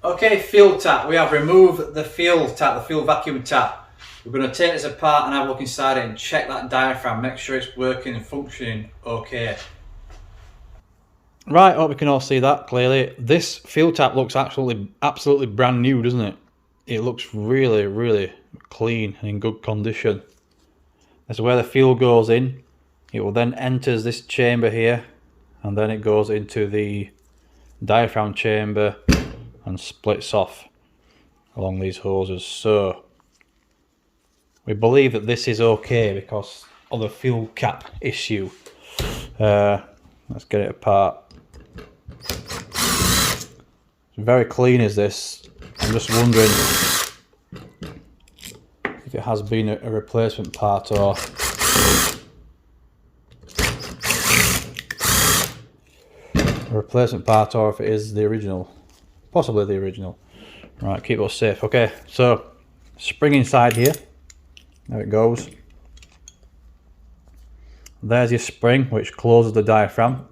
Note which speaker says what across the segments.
Speaker 1: Okay, fuel tap. We have removed the fuel tap, the fuel vacuum tap. We're going to take this apart and have a look inside it and check that diaphragm, make sure it's working and functioning okay. Right, hope you can all see that clearly. This fuel tap looks absolutely brand new, doesn't it? It looks really clean and in good condition. This is where the fuel goes in. It will then enters this chamber here, and then it goes into the diaphragm chamber and splits off along these hoses. So we believe that this is okay because of the fuel cap issue. Let's get it apart. It's very clean as this. I'm just wondering if it has been a replacement part or if it is the original. Possibly the original. Right, keep us safe. Okay, so spring inside here. There it goes. There's your spring, which closes the diaphragm.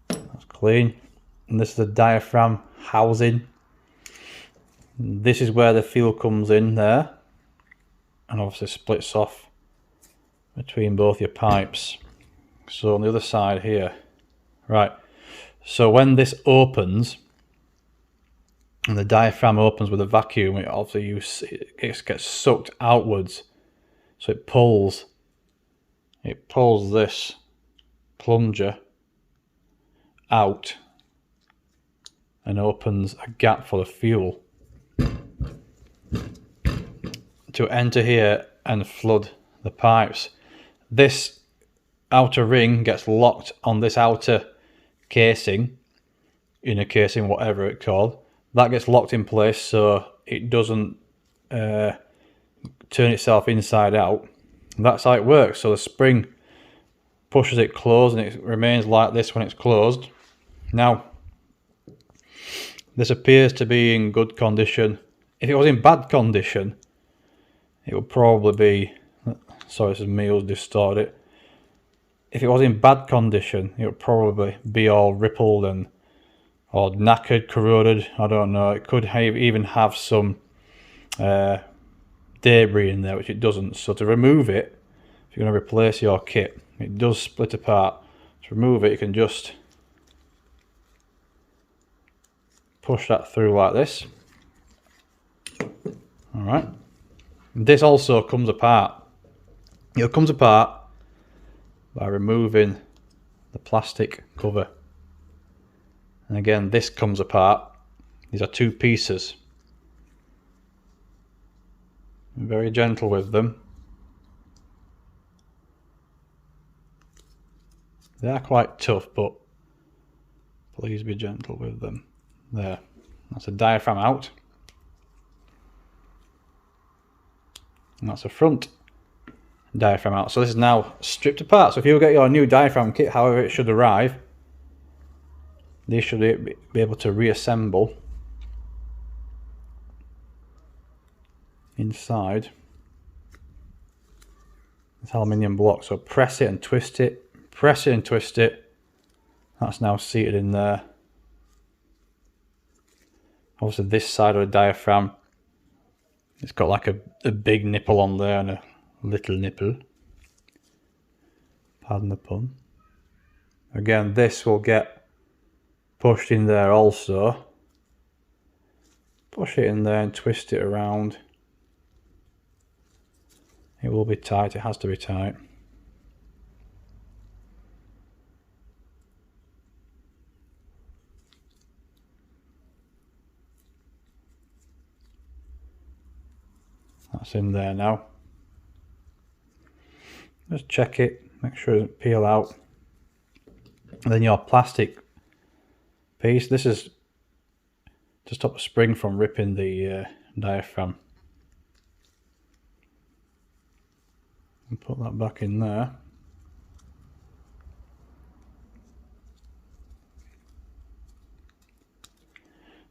Speaker 1: That's clean. And this is the diaphragm housing. This is where the fuel comes in there, and obviously splits off between both your pipes. So on the other side here, right. So when this opens, and the diaphragm opens with a vacuum, it obviously it gets sucked outwards. So it pulls this plunger out and opens a gap for the fuel to enter here and flood the pipes. This outer ring gets locked on this outer casing, inner casing, whatever it's called. That gets locked in place so it doesn't turn itself inside out. And that's how it works. So the spring pushes it closed and it remains like this when it's closed. Now, this appears to be in good condition. If it was in bad condition, it would probably be, sorry, this is me who's distorted it. If it was in bad condition, it would probably be all rippled and or knackered, corroded, I don't know. It could even have some debris in there, which it doesn't. So to remove it, if you're going to replace your kit, it does split apart. To remove it, you can just push that through like this. Alright. This also comes apart. It comes apart by removing the plastic cover. And again, this comes apart. These are two pieces. I'm very gentle with them. They are quite tough, but please be gentle with them. There. That's a diaphragm out. And that's a front diaphragm out. So this is now stripped apart. So if you get your new diaphragm kit, however it should arrive, they should be able to reassemble inside this aluminium block. So press it and twist it, press it and twist it. That's now seated in there. Obviously this side of the diaphragm, it's got like a big nipple on there and a little nipple. Pardon the pun. Again, this will get pushed in there also. Push it in there and twist it around. It will be tight, it has to be tight. That's in there now. Just check it, make sure it doesn't peel out. And then your plastic piece, this is to stop the spring from ripping the diaphragm. And put that back in there.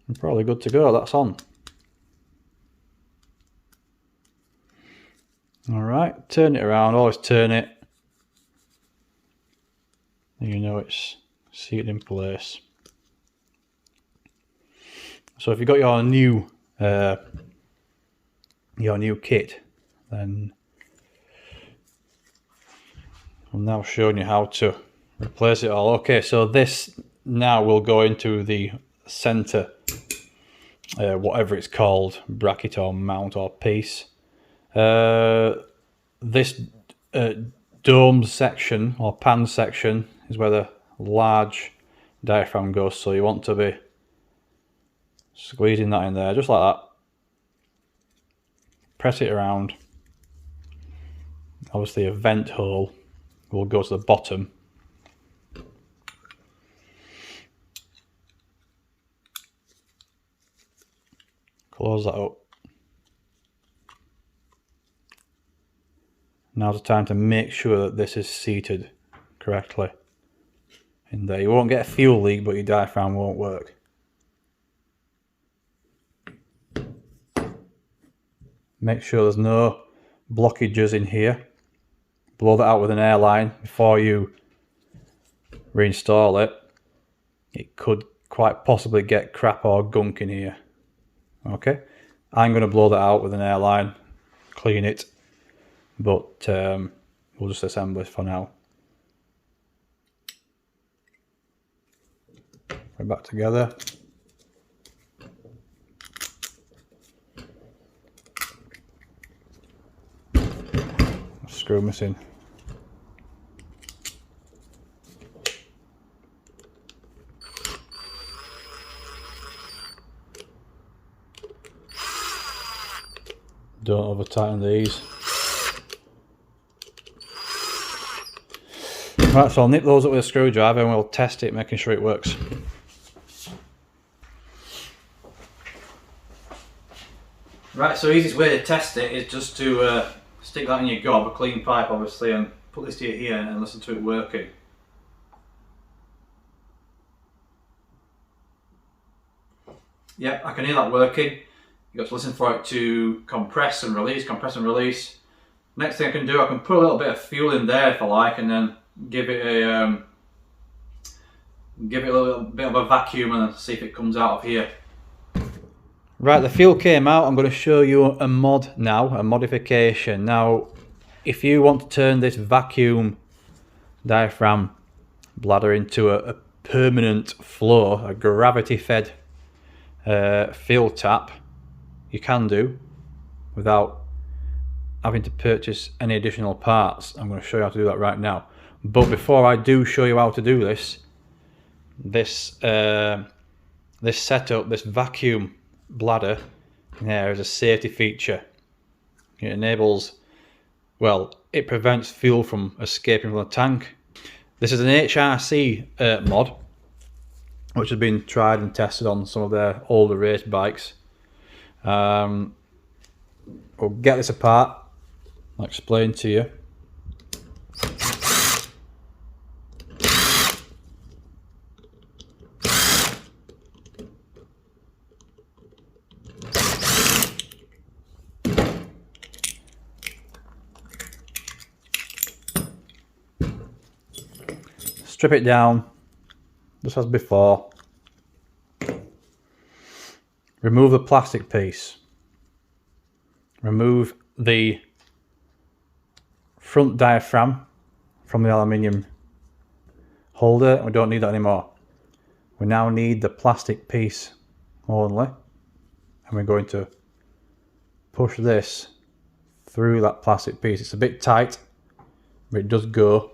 Speaker 1: And probably good to go, that's on. Alright, turn it around, always turn it. And you know it's seated in place. So if you've got your new kit, then I'm now showing you how to replace it all. Okay, so this now will go into the center, whatever it's called, bracket or mount or piece. This dome section or pan section is where the large diaphragm goes, so you want to be squeezing that in there just like that. Press it around. Obviously a vent hole will go to the bottom. Close that up. Now's the time to make sure that this is seated correctly in there. You won't get a fuel leak, but your diaphragm won't work. Make sure there's no blockages in here. Blow that out with an airline before you reinstall it. It could quite possibly get crap or gunk in here. Okay, I'm going to blow that out with an airline, clean it, but we'll just assemble it for now. Put it back together. Screw missing. Don't over tighten these. Right, so I'll nip those up with a screwdriver and we'll test it, making sure it works. Right, so the easiest way to test it is just to stick that in your gob, a clean pipe obviously, and put this to your ear and listen to it working. Yeah, I can hear that working. You've got to listen for it to compress and release, compress and release. Next thing I can do, I can put a little bit of fuel in there if I like, and then give it a little bit of a vacuum and see if it comes out of here. Right, the fuel came out. I'm going to show you a mod now, a modification. Now, if you want to turn this vacuum diaphragm bladder into a permanent flow, a gravity-fed fuel tap, you can do without having to purchase any additional parts. I'm going to show you how to do that right now. But before I do show you how to do this, this setup, this vacuum bladder there is a safety feature. It enables, well, it prevents fuel from escaping from the tank. This is an HRC mod, which has been tried and tested on some of their older race bikes. We'll get this apart. I'll explain to you. Strip it down, just as before. Remove the plastic piece. Remove the front diaphragm from the aluminium holder. We don't need that anymore. We now need the plastic piece only, and we're going to push this through that plastic piece. It's a bit tight, but it does go.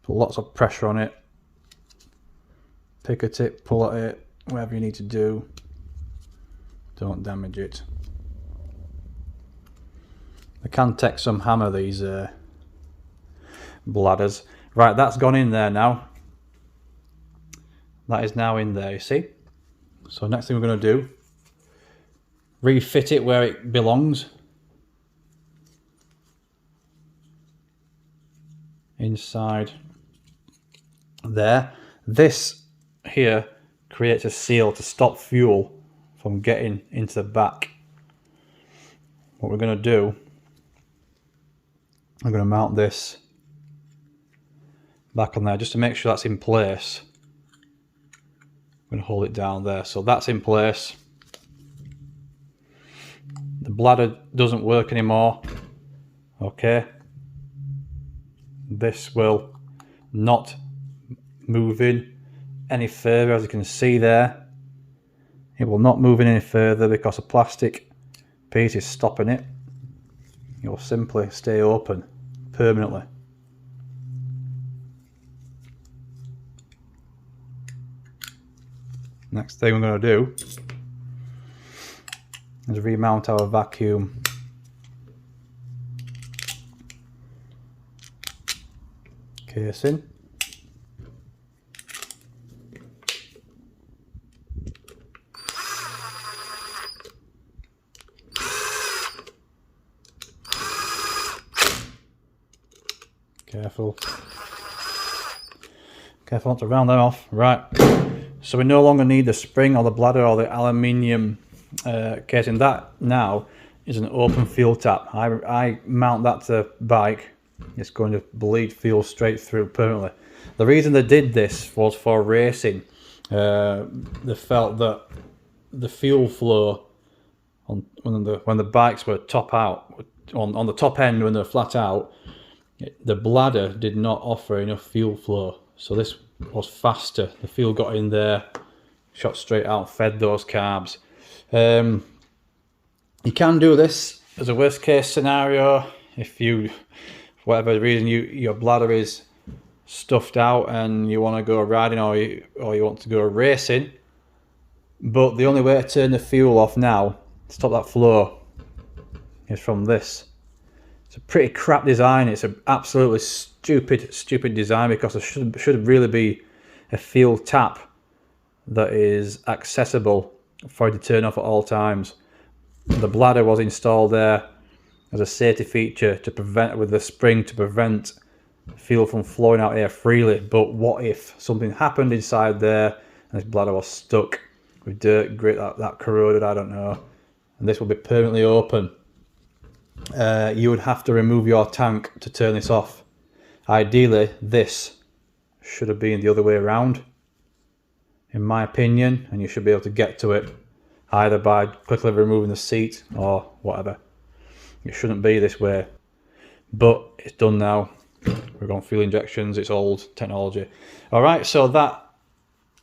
Speaker 1: Put lots of pressure on it. Pick at it, pull at it, whatever you need to do. Don't damage it. They can take some hammer, these bladders. Right, that's gone in there now. That is now in there, you see. So next thing we're going to do, refit it where it belongs. Inside there. This here creates a seal to stop fuel from getting into the back. What we're going to do, I'm going to mount this back on there just to make sure that's in place. I'm going to hold it down there, so that's in place. The bladder doesn't work anymore. Okay, this will not move in any further, as you can see there. It will not move in any further because a plastic piece is stopping it. It will simply stay open permanently. Next thing we're going to do is remount our vacuum casing. Careful not to round them off. Right, so we no longer need the spring or the bladder or the aluminium casing. That now is an open fuel tap. I mount that to the bike. It's going to bleed fuel straight through permanently. The reason they did this was for racing. They felt that the fuel flow when the bikes were top out, on the top end when they're flat out, the bladder did not offer enough fuel flow, so this was faster. The fuel got in there, shot straight out, fed those carbs. You can do this as a worst case scenario if you, for whatever reason, your bladder is stuffed out and you want to go riding or you want to go racing. But the only way to turn the fuel off now, stop that flow, is from this. It's a pretty crap design. It's an absolutely stupid design, because there should really be a fuel tap that is accessible for you to turn off at all times. The bladder was installed there as a safety feature to prevent, with the spring, to prevent fuel from flowing out here freely. But what if something happened inside there and this bladder was stuck with dirt, grit that corroded, I don't know, and this will be permanently open. You would have to remove your tank to turn this off. Ideally, this should have been the other way around, in my opinion, and you should be able to get to it either by quickly removing the seat or whatever. It shouldn't be this way, but it's done now. We've got fuel injections, it's old technology. Alright, so that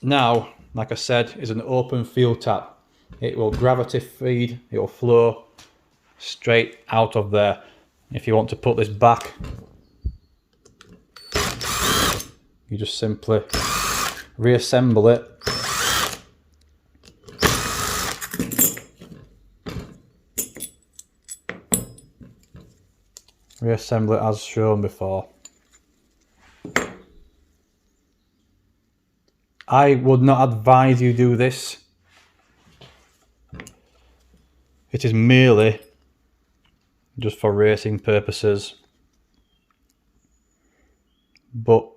Speaker 1: now, like I said, is an open fuel tap. It will gravity feed, it will flow straight out of there. If you want to put this back, you just simply reassemble it. Reassemble it as shown before. I would not advise you do this. It is merely just for racing purposes, but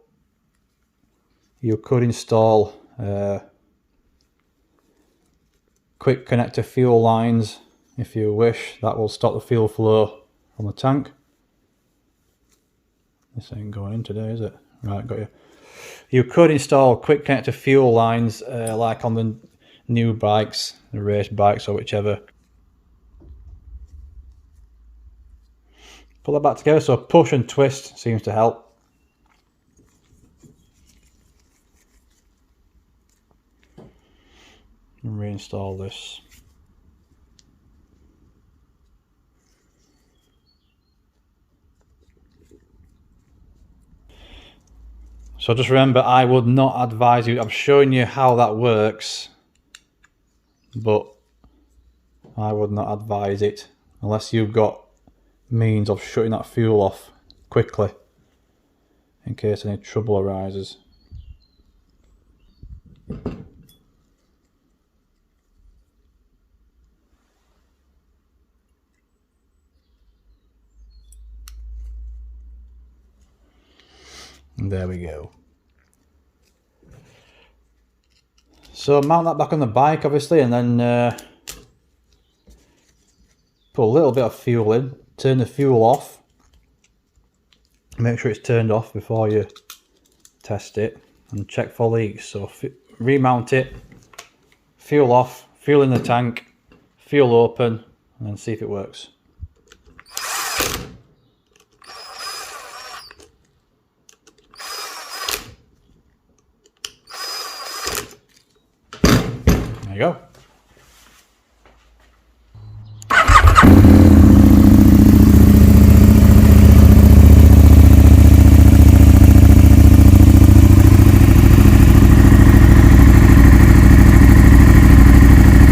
Speaker 1: you could install quick connector fuel lines if you wish. That will stop the fuel flow from the tank. This ain't going in today, is it? Right, got you. You could install quick connector fuel lines like on the new bikes, the race bikes or whichever. Put that back together, so push and twist seems to help. And reinstall this. So just remember, I would not advise you, I'm showing you how that works, but I would not advise it unless you've got means of shutting that fuel off quickly in case any trouble arises. And there we go. So mount that back on the bike obviously, and then put a little bit of fuel in. Turn the fuel off. Make sure it's turned off before you test it and check for leaks. So remount it, fuel off, fuel in the tank, fuel open, and then see if it works. There you go.